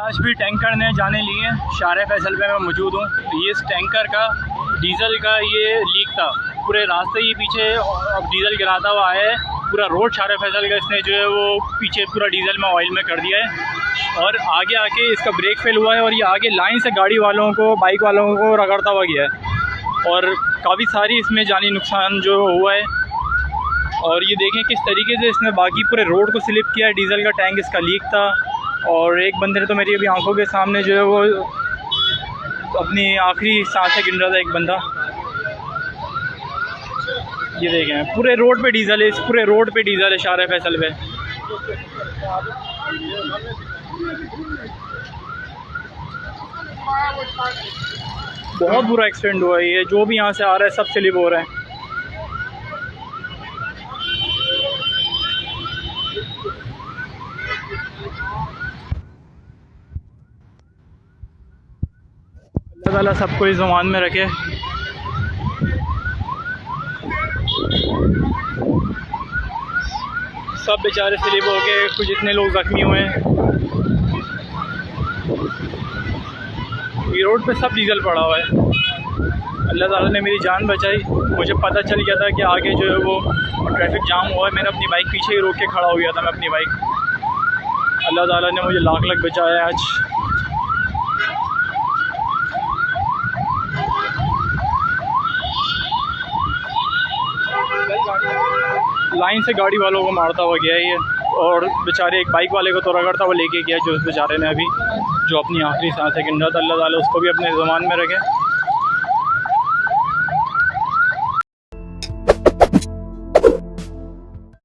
आज भी टैंकर ने जाने लिए शार फैसल पे मैं मौजूद हूँ। ये इस टैंकर का डीज़ल का ये लीक था, पूरे रास्ते ही पीछे अब डीज़ल गिराता हुआ आया है। पूरा रोड शार फैसल का इसने जो है वो पीछे पूरा डीज़ल में ऑयल में कर दिया है और आगे आके इसका ब्रेक फेल हुआ है और ये आगे लाइन से गाड़ी वालों को, बाइक वालों को रगड़ता हुआ गया है और काफ़ी सारी इसमें जानी नुकसान जो हुआ है। और ये देखें किस तरीके से इसने बाकी पूरे रोड को स्लिप किया है। डीज़ल का टैंक इसका लीक था और एक बंदे ने तो मेरी अभी आंखों के सामने जो है वो अपनी आखिरी सांसें गिन रहा था, एक बंदा। ये देखें पूरे रोड पे डीज़ल है, इस पूरे रोड पे डीज़ल है शार फैसल पे। बहुत बुरा एक्सीडेंट हुआ है। ये जो भी यहाँ से आ रहा है सब स्लिप हो रहा है। अल्लाह ताला सबको इस ज़मान में रखे। सब बेचारे स्लिप हो गए, कुछ इतने लोग ज़ख्मी हुए हैं। ये रोड पे सब डीज़ल पड़ा हुआ है। अल्लाह ताला ने मेरी जान बचाई। मुझे पता चल गया था कि आगे जो है वो ट्रैफिक जाम हुआ है। मैंने अपनी बाइक पीछे ही रोक के खड़ा हो गया था, मैं अपनी बाइक। अल्लाह ताला ने मुझे लाख लाख बचाया आज। लाइन से गाड़ी वालों को मारता हुआ गया ये और बेचारे एक बाइक वाले को तो रगड़ता हुआ लेके गया, जो उस बेचारे ने अभी जो अपनी आखिरी सांसें गिन रहा था। अल्लाह ताला उसको भी अपने ज़मान में रखे।